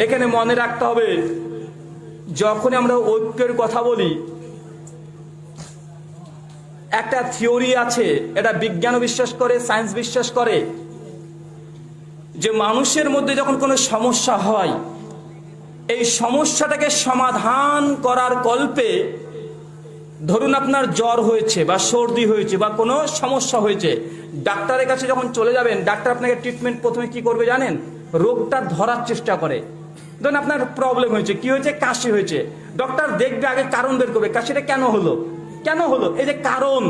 এখানে মনে রাখতে হবে, যখন আমরা ঐক্যের কথা বলি, একটা থিওরি আছে, এটা বিজ্ঞান বিশ্বাস করে, সায়েন্স বিশ্বাস করে, যে মানুষের মধ্যে যখন কোনো সমস্যা হয়, এই সমস্যাটাকে সমাধান করার কল্পে, ধরুন আপনার জ্বর হয়েছে বা সর্দি হয়েছে বা কোনো সমস্যা হয়েছে, ডাক্তারের কাছে যখন চলে যাবেন, ডাক্তার আপনাকে ট্রিটমেন্ট প্রথমে কি করবে জানেন? রোগটা ধরার চেষ্টা করে। ধরুন আপনার প্রবলেম হয়েছে, কি হয়েছে? কাশি হয়েছে। ডক্টর দেখবে, আগে কারণ বের করবে, কাশিটা কেন হলো, কেন হলো, এই যে কারণ।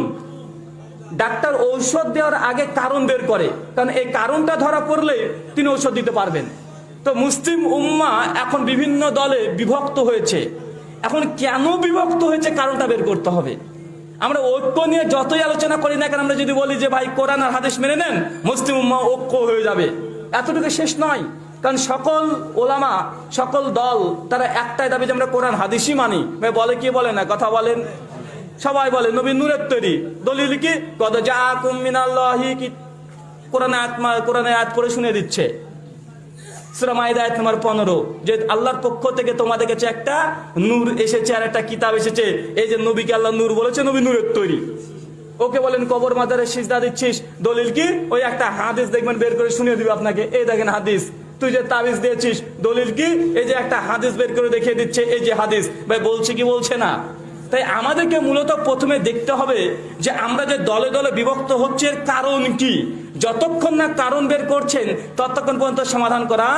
ডাক্তার ঔষধ দেওয়ার আগে কারণ বের করে, কারণ এই কারণটা ধরা পড়লে তিনি ঔষধ দিতে পারবেন। তো মুসলিম উম্মাহ এখন বিভিন্ন দলে বিভক্ত হয়েছে। এখন কেন বিভক্ত হয়েছে কারণটা বের করতে হবে। আমরা ঐক্য নিয়ে যতই আলোচনা করি না কেন, আমরা যদি বলি যে ভাই কোরআন আর হাদিস মেনে নেন, মুসলিম উম্মাহ ঐক্য হয়ে যাবে, এতটুকু শেষ নয়। কারণ সকল ওলামা, সকল দল, তারা একটাই দাবি যে আমরা কোরআন হাদিসই মানি। ভাই বলে কি বলে না, কথা বলেন। সবাই বলে নবী নূরের তৈরি, দলিল কি? কদ জাআকুম মিনাল্লাহি, কি কোরআনে আয়াত পড়ে শুনিয়ে দিচ্ছে। সূরা মাইদা আয়াত নম্বর 15, যে আল্লাহর পক্ষ থেকে তোমাদের কাছে একটা নূর এসেছে আর একটা কিতাব এসেছে। এই যে নবীকে আল্লাহ নূর বলেছে, নবী নূরের তৈরি। ওকে বলেন কবর মাজারে সিজদা দিচ্ছিস, দলিল কি? ওই একটা হাদিস দেখবেন বের করে শুনিয়ে দিবে আপনাকে, এই দেখেন হাদিস। তুই যে তাবিজ দিয়েছিস, দলিল কি? এই যে একটা হাদিস বের করে দেখিয়ে দিচ্ছে, এই যে হাদিস। ভাই বলছে কি বলছে না? তাই আমাদেরকে মূলত প্রথমে দেখতে হবে যে আমরা যে দলে দলে বিভক্ত হচ্ছে এর কারণ কি। যতক্ষণ না কারণ বের করছেন, ততক্ষণ পর্যন্ত সমাধান করা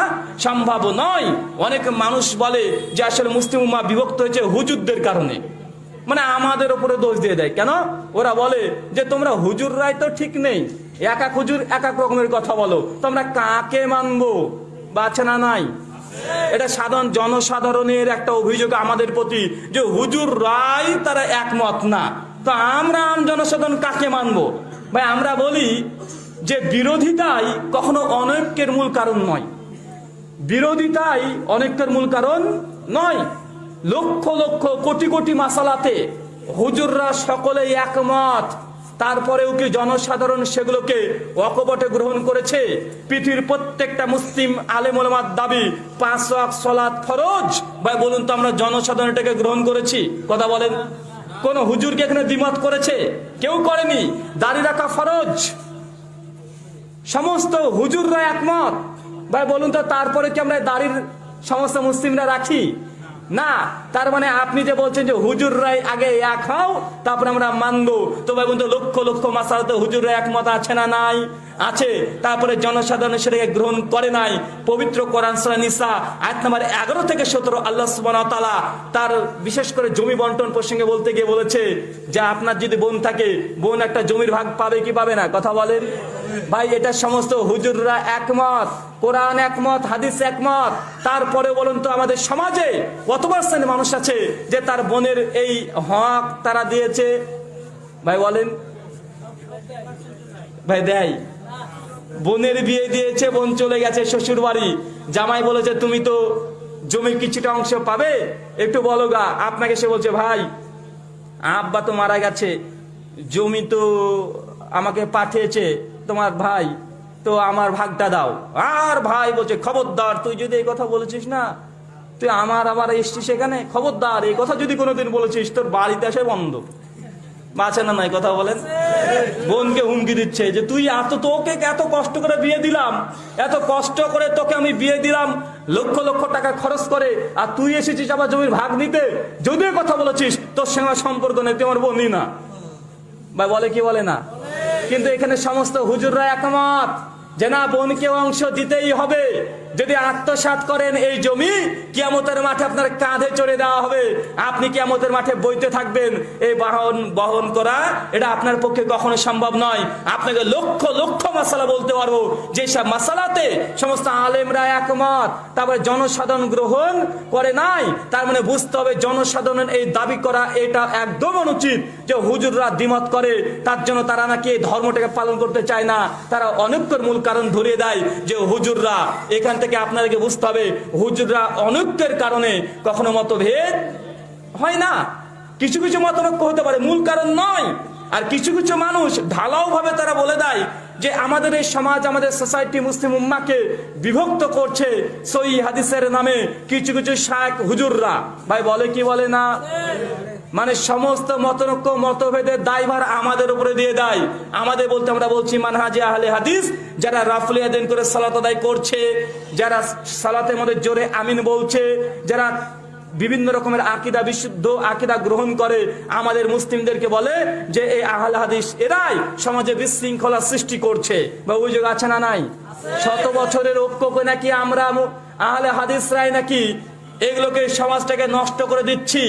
সম্ভব নয়। অনেক মানুষ বলে যে আসলে মুসলিম উম্মাহ বিভক্ত হয়েছে হুজুরদের কারণে, মানে আমাদের উপরে দোষ দিয়ে দেয়। কেন? ওরা বলে যে তোমরা হুজুররাই তো ঠিক নেই, এক এক হুজুর এক এক রকমের কথা বলো, তোমরা কাকে মানবো? বাছে না নাই? এটা সাধারণ জনসাধারণের একটা অভিযোগ আমাদের প্রতি, যে হুজুর রাই তারা একমত না, তো আমরা আম জনসাধারণ কাকে মানবো? ভাই আমরা বলি যে বিরোধিতাই কখনো অনৈক্যের মূল কারণ নয়, বিরোধিতাই অনৈক্যের মূল কারণ নয়। লক্ষ লক্ষ কোটি কোটি মাসালাতে হুজুররা সকলেই একমত, তারপরেও কি জনসাধারণ সেগুলোকে অকপটে গ্রহণ করেছে? পৃথিবীর প্রত্যেকটা মুসলিম আলেম ওলামার দাবি 5 ওয়াক্ত সালাত ফরজ। ভাই বলুন তো আমরা জনসাধারণ এটাকে গ্রহণ করেছি? কথা বলেন। কোন হুজুরকে এখানে দ্বিমত করেছে? কেউ করেনি। দাড়ি রাখা ফরজ, সমস্ত হুজুররা একমত। ভাই বলুন তো তারপরে কি আমরা দাড়ির সমস্ত মুসলিমরা রাখি? না। তার মানে আপনি যে বলছেন যে হুজুররাই আগে এক হও, তারপরে আমরা মানবো, তো ভাই বলুন তো লক্ষ লক্ষ মাসালাতে হুজুররা একমত আছে না নাই? আছে। তারপরে জনসাধারণ সেটাকে গ্রহণ করে নাই। পবিত্র কোরআন সূরা নিসা আয়াত নাম্বার 11 থেকে 17 আল্লাহ সুবহানাহু ওয়া তাআলা তার বিশেষ করে জমি বন্টন প্রসঙ্গে বলতে গিয়ে বলেছে যে আপনার যদি বোন থাকে, বোন একটা জমির ভাগ পাবে কি পাবে না? কথা বলেন। ভাই এটা সমস্ত হুজুররা একমত, কোরআন একমত, হাদিস একমত। তারপরে বলুন তো আমাদের সমাজে কত পার্সেন্ট মানুষ আছে যে তার বোনের এই হক তারা দিয়েছে? ভাই বলেন। ভাই দেয়। বোনের বিয়ে দিয়েছে, বোন চলে গেছে শ্বশুর বাড়ি, জামাই বলেছে তুমি তো জমির কিছুটা অংশ পাবে, একটু বলো গা। আপনাকে সে বলছে ভাই আব্বা তো মারা গেছে, জমি তো আমাকে পাঠিয়েছে তোমার ভাই, তো আমার ভাগটা দাও। আর ভাই বলছে খবরদার, তুই যদি এই কথা বলেছিস না, তুই আমার আবার এসছিস এখানে, খবরদার এই কথা যদি কোনোদিন বলেছিস তোর বাড়িতে আসে বন্ধ। বাঁচে না নাই? কথা বলেন। বোনকে হুমকি দিচ্ছে যে তুই তোকে এত কষ্ট করে বিয়ে দিলাম, এত কষ্ট করে তোকে আমি বিয়ে দিলাম লক্ষ লক্ষ টাকা খরচ করে, আর তুই এসেছিস আবার জমির ভাগ নিতে। যদিও কথা বলেছিস তোর সঙ্গে সম্পর্ক নেই, তুই আমার বোনই না। ভাই বলে কি বলে না? কিন্তু এখানে সমস্ত হুজুররা একমত যে না, বোনকে অংশ দিতেই হবে। যদি আত্মসাৎ করেন এই জমি, কিয়ামতের মাঠে আপনার কাঁধে চড়ে দেওয়া হবে, আপনি কিয়ামতের মাঠে বইতে থাকবেন। এই বহন করা এটা আপনার পক্ষে কখনো সম্ভব নয়। আপনাকে লক্ষ লক্ষ মাসালা বলতে পারবো, যেসব মাসালাতে সমস্ত আলেমরা একমত, তারপরে জনসাধারণ গ্রহণ করে নাই। তার মানে বুঝতে হবে জনসাধারণ এই দাবি করা এটা একদম অনুচিত যে হুজুররা দ্বিমত করে, তার জন্য তারা নাকি এই ধর্মটাকে পালন করতে চায় না। তারা অনৈক্যের মূল কারণ ধরিয়ে দেয় যে হুজুররা। এখান থেকে আপনাদেরকে বুঝতে হবে হুজুররা অনৈক্যের কারণে কখনো মতভেদ হয় না। কিছু কিছু মতৈক্য হতে পারে, মূল কারণ নয়। আর কিছু কিছু মানুষ ঢালাও ভাবে তারা বলে দেয় যে আমাদের এই সমাজ, আমাদের সোসাইটি মুসলিম উম্মাহকে বিভক্ত করছে সহিহ হাদিসের নামে কিছু কিছু শায়েখ হুজুররা। ভাই বলে কি বলে না? মানে সমস্ত মতনৈক্য মতভেদের দায়ভার আমাদের উপরে দিয়ে দেয়। আমাদের বলতে আমরা বলছি মানহাজে আহলে হাদিস, যারা রাফল ইয়াদাইন করে সালাত আদায় করছে, যারা সালাতের মধ্যে জোরে আমিন বলছে, যারা বিভিন্ন রকমের আকীদা, বিশুদ্ধ আকীদা গ্রহণ করে, আমাদের মুসলিমদেরকে বলে যে এই আহলে হাদিস এরাই সমাজে বিশৃঙ্খলা সৃষ্টি করছে। বা অভিযোগ আছে না নাই? শত বছরের ঐক্যকে নাকি আমরা আহলে হাদিসরাই নাকি এগুলোকে, সমাজটাকে নষ্ট করে দিচ্ছি,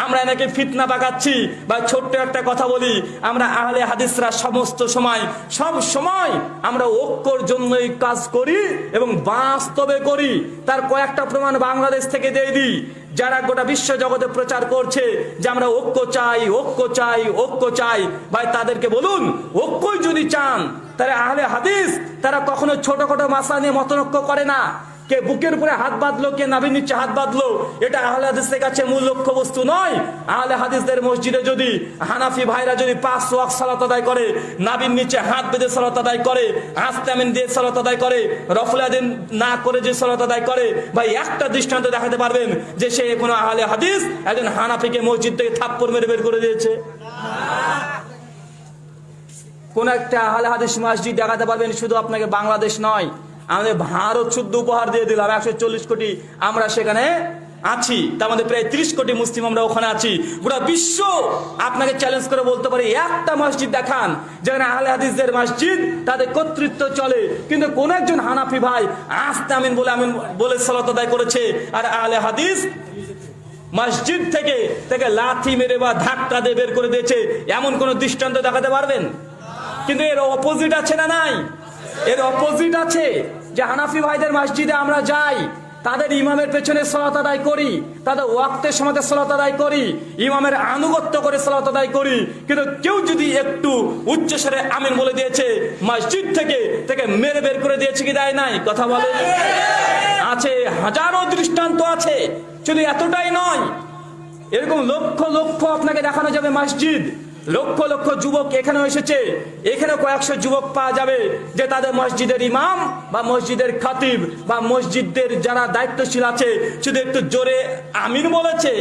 আমরা নাকি ফিতনা পাকাচ্ছি। বা ছোট্ট একটা কথা বলি, আমরা আহলে হাদিসরা সমস্ত সময়, সব সময় আমরা ঐক্যর জন্যই কাজ করি এবং বাস্তবে করি। তার কয়েকটা প্রমাণ বাংলাদেশ থেকে দিয়ে দিই। যারা গোটা বিশ্ব জগতে প্রচার করছে যে আমরা ঐক্য চাই, ঐক্য চাই, ঐক্য চাই, ভাই তাদেরকে বলুন, ঐক্যই যদি চান তাহলে আহলে হাদিস তারা কখনো ছোটখাটো মাসলা নিয়ে মতনৈক্য করে না। কে বুকের উপরে হাত বাঁধলো, কে নাভির নিচে হাত বাঁধলো, এটা আহলে হাদিসের কাছে মূল লক্ষ্য বস্তু নয়। আহলে হাদিসদের মসজিদে যদি হানাফি ভাইরা যদি 5 ওয়াক্ত সালাত আদায় করে, নাভির নিচে হাত বেঁধে সালাত আদায় করে, আস্তে আমিন দিয়ে সালাত আদায় করে, রফল ইয়াদাইন না করে যে সালাত আদায় করে, ভাই একটা দৃষ্টান্ত দেখাতে পারবেন যে সে কোনো আহলে হাদিস একজন হানাফিকে মসজিদ থেকে থাপ্পড় মেরে বের করে দিয়েছে? কোন একটা আহলে হাদিস মসজিদ দেখাতে পারবেন? শুধু আপনাকে বাংলাদেশ নয়, আমাদের ভারত শুদ্ধ উপহার দিয়ে দিলাম। 140 কোটি আমরা সেখানে আছি, তার মধ্যে প্রায় 30 কোটি মুসলিম আমরা ওখানে আছি। গোটা বিশ্ব আপনাকে চ্যালেঞ্জ করে বলতে পারে একটা মসজিদ দেখান যেখানে আহলে হাদিসদের মসজিদ, তাদের কর্তৃত্ব চলে, কিন্তু কোন একজন হানাফি ভাই আস্তে আমিন বলে সালাত আদায় করেছে, আর আহলে হাদিস মসজিদ থেকে লাথি মেরে বা ধাক্কা দিয়ে বের করে দিয়েছে, এমন কোন দৃষ্টান্ত দেখাতে পারবেন? কিন্তু এর অপোজিট আছে না নাই? এর অপোজিট আছে যে হানাফি ভাইদের মসজিদে আমরা যাই, তাদের ইমামের পেছনে সালাত আদায় করি, তাদের ওয়াক্তের সময় সালাত আদায় করি, ইমামের আনুগত্য করে সালাত আদায় করি, কিন্তু কেউ যদি একটু উচ্চস্বরে আমিন বলে দিয়েছে, মসজিদ থেকে মেরে বের করে দিয়েছে কি দেয় নাই? কথা বলে আছে, হাজারো দৃষ্টান্ত আছে। শুধু এতটাই নয়, এরকম লক্ষ লক্ষ আপনাকে দেখানো যাবে মসজিদ, লক্ষ লক্ষ যুবক এখানেও এসেছে, এখানে কয়েকশো যুবক পাওয়া যাবে যে তাদের মসজিদের ইমাম বা মসজিদের খতিব বা মসজিদের যারা দায়িত্বশীল আছে শুধু একটু জোরে আমিন বলেছে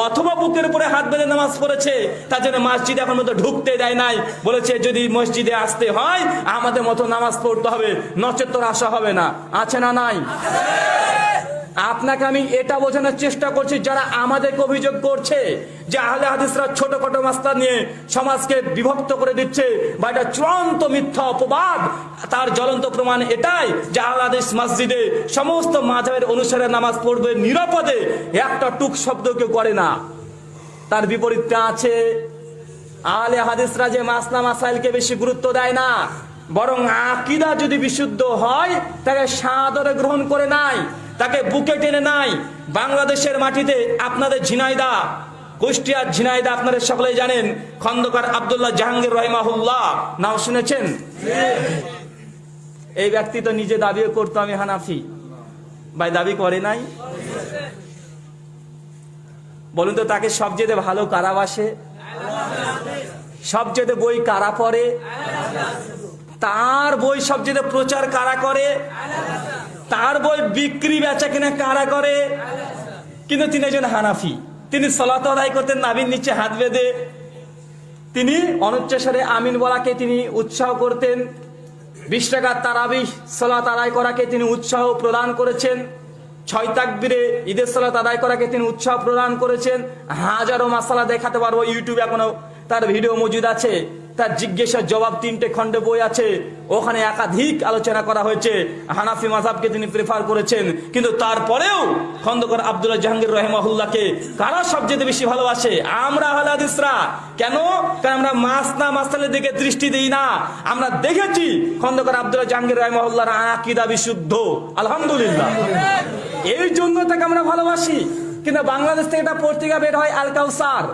অথবা বুকের উপরে হাত বেঁধে নামাজ পড়েছে, তার জন্য মসজিদ এখন মতো ঢুকতে দেয় নাই, বলেছে যদি মসজিদে আসতে হয় আমাদের মতো নামাজ পড়তে হবে, নচেত তোর আসা হবে না। আছে না নাই? আপনাকে আমি এটা বোঝানোর চেষ্টা করছি, যারা আমাদেরকে অভিযোগ করছে যে আহলে হাদিসরা ছোটখাটো মাসলা নিয়ে সমাজকে বিভক্ত করে দিচ্ছে, বা এটা চূড়ান্ত মিথ্যা অপবাদ। তার জ্বলন্ত প্রমাণ এটাই যে আহলে হাদিস মসজিদে সমস্ত মাযহাবের অনুসারে নামাজ পড়বে নিরাপদে, একটা টুক শব্দ কেউ করে না। তার বিপরীতটা আছে, আহলে হাদিসরা যে মাসলা মাসাইলকে বেশি গুরুত্ব দেয় না, বরং আকীদা যদি বিশুদ্ধ হয় তাকে সাদরে গ্রহণ করে নাই, তাকে বুকে টেনে নাই। বাংলাদেশের মাটিতে আপনাদের ঝিনাইদা, কুষ্টিয়ার ঝিনাইদা আপনারা সকলেই জানেন, খন্দকার আব্দুল্লাহ জাহাঙ্গীর রাহিমাহুল্লাহ নাম শুনেছেন? এই ব্যক্তি তো নিজে দাবিও করতো আমি হানাফি, ভাই দাবি করে নাই? বলুন তো তাকে সবচেয়ে ভালো কারা বাসে? সবচেয়ে বই কারা পড়ে? তার বই সবচেয়ে প্রচার কারা করে? তার বই বিক্রি বেচা কিনা কারা করে? কিন্তু তিনি একজন হানাফি, তিনি সালাত আদায় করতেন নাভির নিচে হাত বেঁধে, তিনি অনুচ্চস্বরে আমিন বলাকে তিনি উৎসাহ করতেন, 20 টাকার তারাবিহ সালাত আদায় করাকে তিনি উৎসাহ প্রদান করেছেন, 6 তাকবীরে ঈদের সালাত আদায় করাকে তিনি উৎসাহ প্রদান করেছেন। হাজারো মাসালা দেখাতে পারবো, ইউটিউবে এখনো তার ভিডিও মজুদ আছে, তার জিজ্ঞাসার জবাব 3টে খণ্ডে বই আছে, ওখানে একাধিক আলোচনা করা হয়েছে। হানাফি মাযহাবকে তিনি প্রেফার করেছেন, কিন্তু তারপরেও খন্দকার আব্দুল্লাহ জাহাঙ্গীর রাহিমাহুল্লাহকে কারা সবচেয়ে বেশি ভালোবাসে? আমরা আহলে হাদিসরা। কেন? কারণ আমরা মাসলার দিকে দৃষ্টি দিই না। আমরা দেখেছি খন্দকার আব্দুল্লাহ জাহাঙ্গীর রাহিমাহুল্লাহর আকীদা বিশুদ্ধ, আলহামদুলিল্লাহ, এই জন্য তাকে আমরা ভালোবাসি। কিন্তু বাংলাদেশ থেকে একটা পত্রিকা বের হয় আল কাউসার,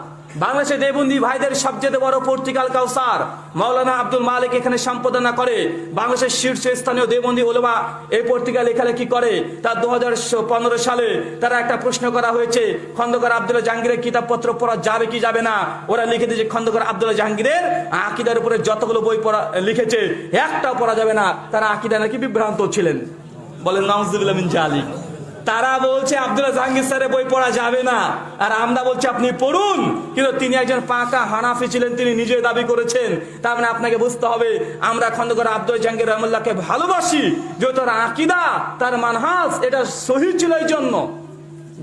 বাংলাদেশের দেবন্দী ভাইদের সবচেয়ে বড় পত্রিকাল কাউসার মাওলানা আব্দুল মালিক এখানে সম্পাদনা করে। বাংলাদেশের শীর্ষস্থানীয় দেবন্দী ওলামা এই পত্রিকা লেখালেখি করে। তার 2015 সালে তারা একটা প্রশ্ন করা হয়েছে, খন্দকার আব্দুল্লাহ জাহাঙ্গীরের কিতাবপত্র পড়া যাবে কি যাবে না। ওরা লিখে দিয়েছে খন্দকার আব্দুল্লাহ জাহাঙ্গীরের আকিদার উপরে যতগুলো বই পড়া লিখেছে একটাও পড়া যাবে না। তারা আকিদা নাকি বিভ্রান্ত ছিলেন, বলেন নাউজুবিল্লাহ মিন জালিক। তারা বলছে আব্দুল্লাহ জাহাঙ্গীর স্যারের বই পড়া যাবে না, আর আমরা বলছি আপনি পড়ুন। কিন্তু তিনি একজন পাকা হানাফি ছিলেন, তিনি নিজে দাবি করেছেন। তার মানে আপনাকে বুঝতে হবে আমরা খন্দকার আব্দুল জাহাঙ্গীর রহমুল্লাহকে ভালোবাসি, যে তার আকিদা তার মানহাজ এটা সহি ছিল। এই জন্য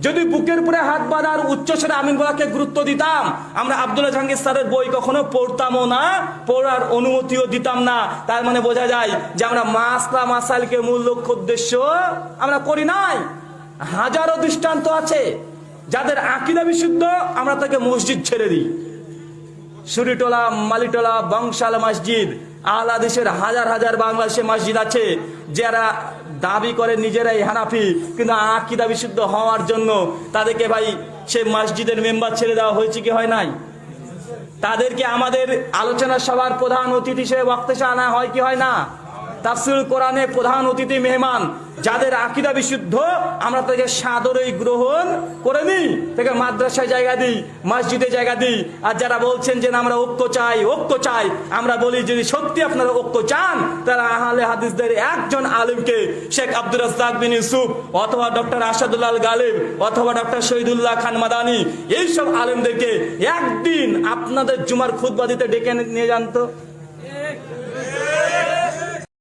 যদি বুকের উপরে হাত বাঁধার উচ্চস্বরে আমিন বলাকে গুরুত্ব দিতাম, আমরা আব্দুল্লাহ জাহাঙ্গীর স্যারের বই কখনো পড়তামও না, পড়ার অনুমতিও দিতাম না। তার মানে বোঝা যায় যে আমরা মাসলা মাসাইলকে মূল লক্ষ্য উদ্দেশ্য আমরা করি নাই। হাজারো দৃষ্টান্ত আছে যাদের আকীদা বিশুদ্ধ, আমরা তাকে মসজিদ ছেড়ে দিই। সুরিটোলা, মালিটোলা, বংশাল মসজিদ, আহলে হাদিসের হাজার হাজার বাংলাদেশে মসজিদ আছে যারা দাবি করে নিজেরাই হানাফি, কিন্তু আকীদা বিশুদ্ধ হওয়ার জন্য তাদেরকে ভাই সে মসজিদের মেম্বার ছেড়ে দেওয়া হয়েছে কি হয় নাই? তাদেরকে আমাদের আলোচনা সভার প্রধান অতিথি হিসেবে বক্তব্য আনা হয় কি হয় না? তাফসীরুল কোরআনে প্রধান অতিথি মেহমান যাদের আকীদা বিশুদ্ধ, আমরা তাদেরকে সাদরেই গ্রহণ করে নিই, তাকে মাদ্রাসায় জায়গা দিই, মসজিদে জায়গা দিই। আর যারা বলছেন যে আমরা ঐক্য চাই, ঐক্য চাই, আমরা বলি যদি সত্যি আপনারা ঐক্য চান তারা আহলে হাদিসদের একজন আলেমকে, শেখ আব্দুর রাজ্জাক বিন ইউসুফ অথবা ডক্টর আসাদুল্লাহ আল গালিব অথবা ডক্টর শহীদুল্লাহ খান মাদানী, এইসব আলেমদেরকে একদিন আপনাদের জুমার খুতবা দিতে ডেকে নিয়ে যান তো।